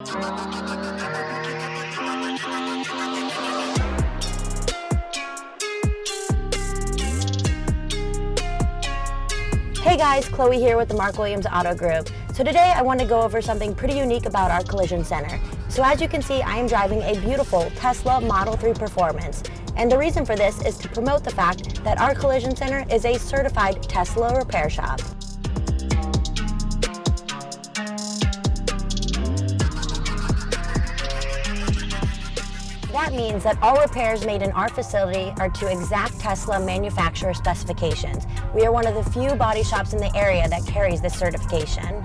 Hey guys, Chloe here with the Mark Williams Auto Group. So today I want to go over something pretty unique about our collision center. So as you can see, I am driving a beautiful Tesla Model 3 Performance. And the reason for this is to promote the fact that our collision center is a certified Tesla repair shop. That means that all repairs made in our facility are to exact Tesla manufacturer specifications. We are one of the few body shops in the area that carries this certification.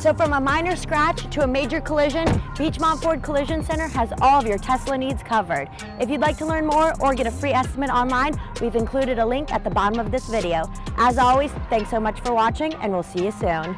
So from a minor scratch to a major collision, Beechmont Ford Collision Center has all of your Tesla needs covered. If you'd like to learn more or get a free estimate online, we've included a link at the bottom of this video. As always, thanks so much for watching, and we'll see you soon.